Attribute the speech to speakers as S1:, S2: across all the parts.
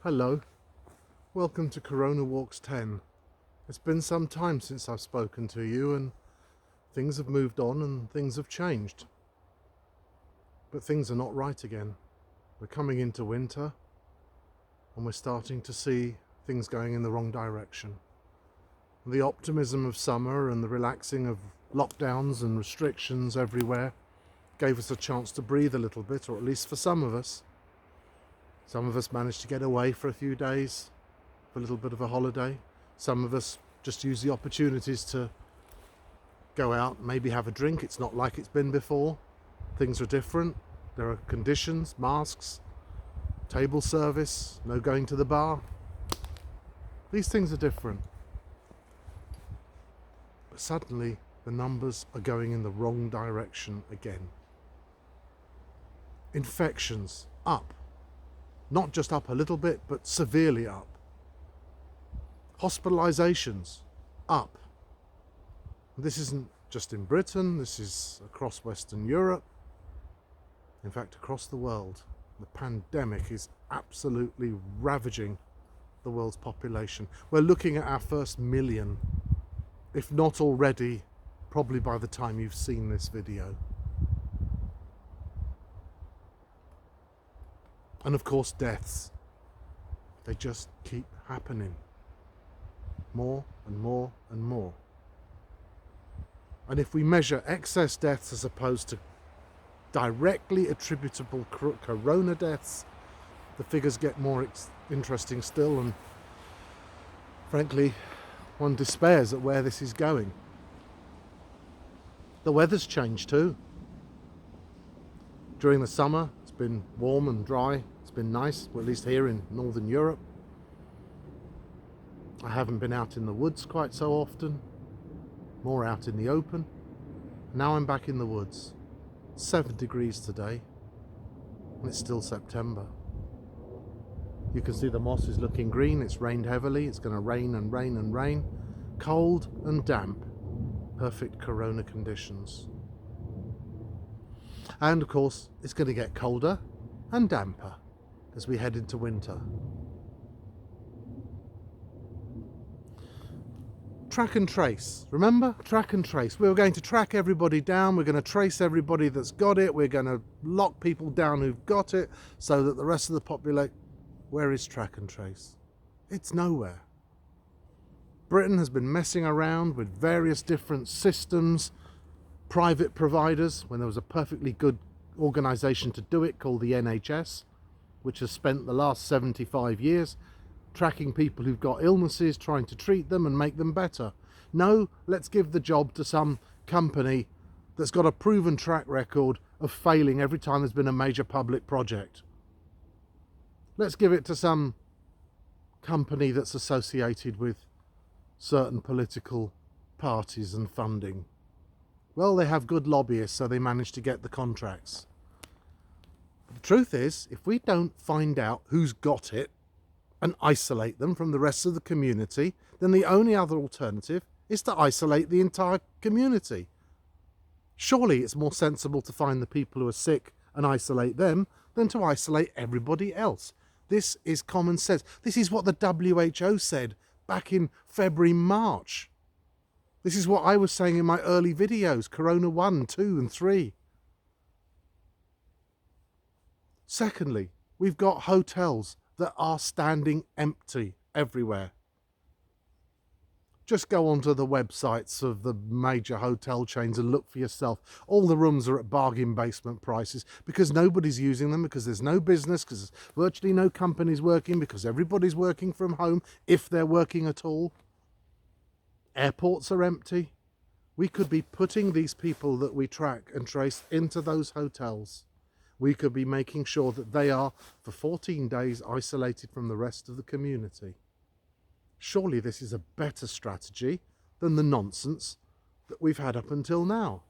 S1: Hello, welcome to Corona Walks 10. It's been some time since I've spoken to you and things have moved on and things have changed. But things are not right again. We're coming into winter and we're starting to see things going in the wrong direction. The optimism of summer and the relaxing of lockdowns and restrictions everywhere gave us a chance to breathe a little bit, or at least for some of us. Some of us managed to get away for a few days, for a little bit of a holiday. Some of us just use the opportunities to go out, maybe have a drink. It's not like it's been before. Things are different. There are conditions, masks, table service, no going to the bar. These things are different. But suddenly the numbers are going in the wrong direction again. Infections up. Not just up a little bit, but severely up. Hospitalizations up. This isn't just in Britain, this is across Western Europe. In fact, across the world. The pandemic is absolutely ravaging the world's population. We're looking at our first million, if not already, probably by the time you've seen this video. And of course, deaths. They just keep happening. More and more and more. And if we measure excess deaths as opposed to directly attributable corona deaths, the figures get more interesting still, and frankly, one despairs at where this is going. The weather's changed too. During the summer, it's been warm and dry. It's been nice, well, at least here in Northern Europe. I haven't been out in the woods quite so often, more out in the open. Now I'm back in the woods. 7 degrees today, and it's still September. You can see the moss is looking green. It's rained heavily. It's going to rain and rain and rain. Cold and damp. Perfect corona conditions. And of course, it's going to get colder and damper as we head into winter. Track and trace. Remember? Track and trace. We were going to track everybody down. We're going to trace everybody that's got it. We're going to lock people down who've got it so that the rest of the population... Where is track and trace? It's nowhere. Britain has been messing around with various different systems, private providers, when there was a perfectly good organisation to do it called the NHS, which has spent the last 75 years tracking people who've got illnesses, trying to treat them and make them better. No, let's give the job to some company that's got a proven track record of failing every time there's been a major public project. Let's give it to some company that's associated with certain political parties and funding. Well, they have good lobbyists, so they manage to get the contracts. But the truth is, if we don't find out who's got it and isolate them from the rest of the community, then the only other alternative is to isolate the entire community. Surely it's more sensible to find the people who are sick and isolate them than to isolate everybody else. This is common sense. This is what the WHO said back in February, March. This is what I was saying in my early videos, Corona 1, 2 and 3. Secondly, we've got hotels that are standing empty everywhere. Just go onto the websites of the major hotel chains and look for yourself. All the rooms are at bargain basement prices because nobody's using them, because there's no business, because there's virtually no companies working, because everybody's working from home, if they're working at all. Airports are empty. We could be putting these people that we track and trace into those hotels. We could be making sure that they are, for 14 days, isolated from the rest of the community. Surely this is a better strategy than the nonsense that we've had up until now.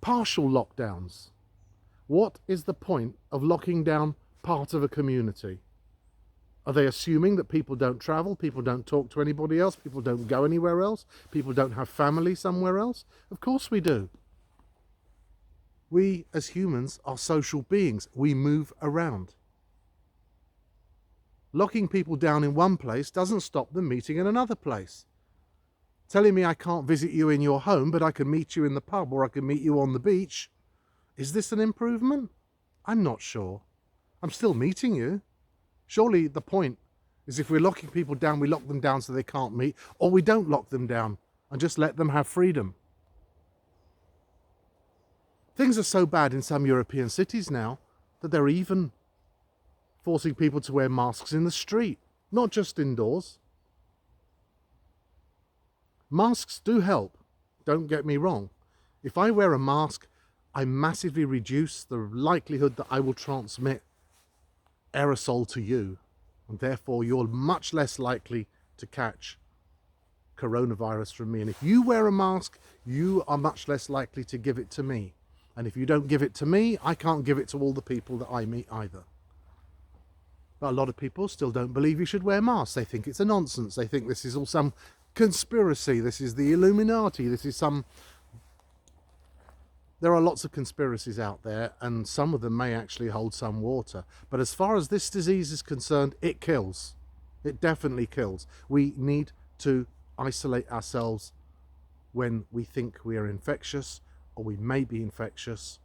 S1: Partial lockdowns. What is the point of locking down part of a community? Are they assuming that people don't travel, people don't talk to anybody else, people don't go anywhere else, people don't have family somewhere else? Of course we do. We as humans are social beings. We move around. Locking people down in one place doesn't stop them meeting in another place. Telling me I can't visit you in your home, but I can meet you in the pub or I can meet you on the beach. Is this an improvement? I'm not sure. I'm still meeting you. Surely the point is if we're locking people down, we lock them down so they can't meet, or we don't lock them down and just let them have freedom. Things are so bad in some European cities now that they're even forcing people to wear masks in the street, not just indoors. Masks do help, don't get me wrong. If I wear a mask, I massively reduce the likelihood that I will transmit aerosol to you, and therefore you're much less likely to catch coronavirus from me. And if you wear a mask, you are much less likely to give it to me. And if you don't give it to me, I can't give it to all the people that I meet either. But a lot of people still don't believe you should wear masks. They think it's a nonsense. They think this is all some conspiracy. This is the Illuminati. This is some... There are lots of conspiracies out there, and some of them may actually hold some water. But as far as this disease is concerned, it kills. It definitely kills. We need to isolate ourselves when we think we are infectious, or we may be infectious,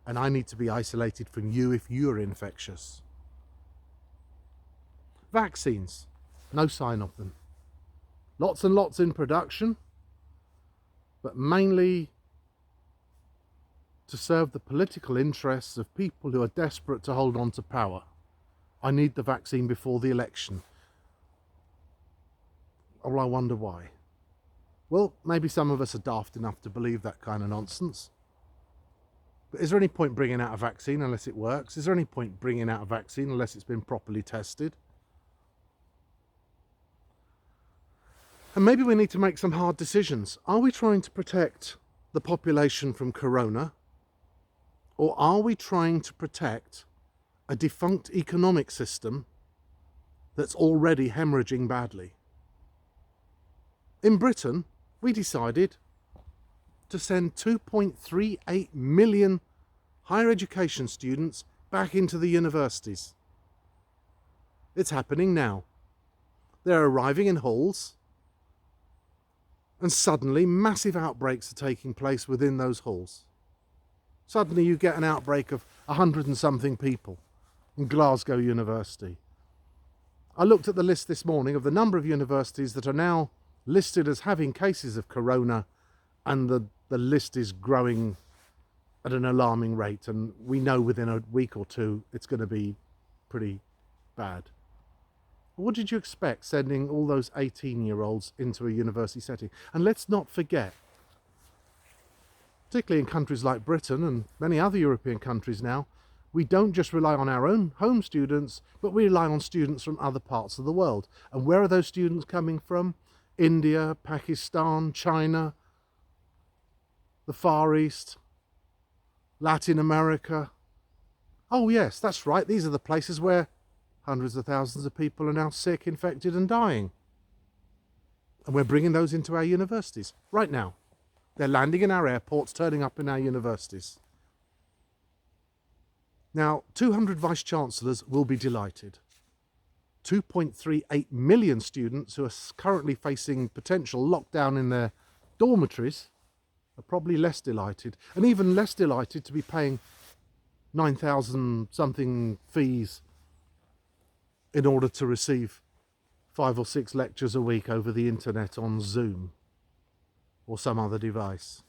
S1: and I need to be isolated from you if you're infectious. Vaccines, no sign of them. Lots and lots in production, but mainly to serve the political interests of people who are desperate to hold on to power. I need the vaccine before the election. Oh, I wonder why. Well, maybe some of us are daft enough to believe that kind of nonsense. But is there any point bringing out a vaccine unless it works? Is there any point bringing out a vaccine unless it's been properly tested? And maybe we need to make some hard decisions. Are we trying to protect the population from corona? Or are we trying to protect a defunct economic system that's already hemorrhaging badly? In Britain, we decided to send 2.38 million higher education students back into the universities. It's happening now. They're arriving in halls, and suddenly massive outbreaks are taking place within those halls. Suddenly you get an outbreak of 100 and something people in Glasgow University. I looked at the list this morning of the number of universities that are now listed as having cases of corona, and the list is growing at an alarming rate, and we know within a week or two it's going to be pretty bad. What did you expect sending all those 18-year-olds into a university setting? And let's not forget, particularly in countries like Britain and many other European countries now, we don't just rely on our own home students, but we rely on students from other parts of the world. And where are those students coming from? India, Pakistan, China, the Far East, Latin America. Oh yes, that's right, these are the places where hundreds of thousands of people are now sick, infected and dying. And we're bringing those into our universities right now. They're landing in our airports, turning up in our universities. Now, 200 vice-chancellors will be delighted. 2.38 million students who are currently facing potential lockdown in their dormitories are probably less delighted, and even less delighted to be paying 9,000 something fees in order to receive 5 or 6 lectures a week over the internet on Zoom or some other device.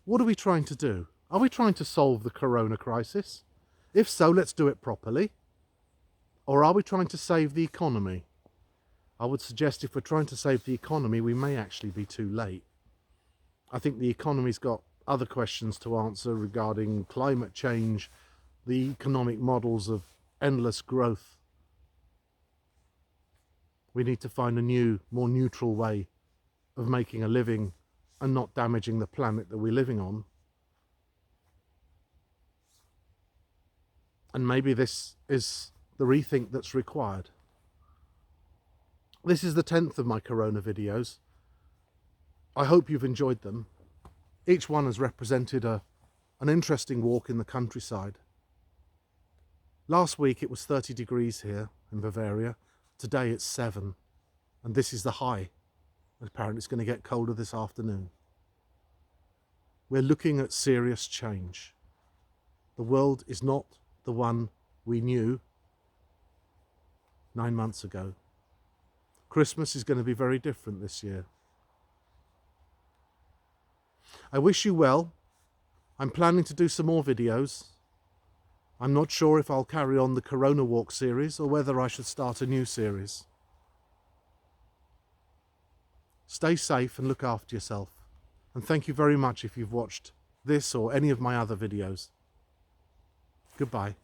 S1: What are we trying to do? Are we trying to solve the corona crisis? If so, let's do it properly. Or are we trying to save the economy? I would suggest if we're trying to save the economy, we may actually be too late. I think the economy's got other questions to answer regarding climate change, the economic models of endless growth. We need to find a new, more neutral way of making a living and not damaging the planet that we're living on. And maybe this is the rethink that's required. This is the 10th of my corona videos. I hope you've enjoyed them. Each one has represented an interesting walk in the countryside. Last week it was 30 degrees here in Bavaria. Today it's 7, and this is the high. Apparently it's going to get colder this afternoon. We're looking at serious change. The world is not the one we knew 9 months ago. Christmas is going to be very different this year. I wish you well. I'm planning to do some more videos. I'm not sure if I'll carry on the Corona Walk series or whether I should start a new series. Stay safe and look after yourself. And thank you very much if you've watched this or any of my other videos. Goodbye.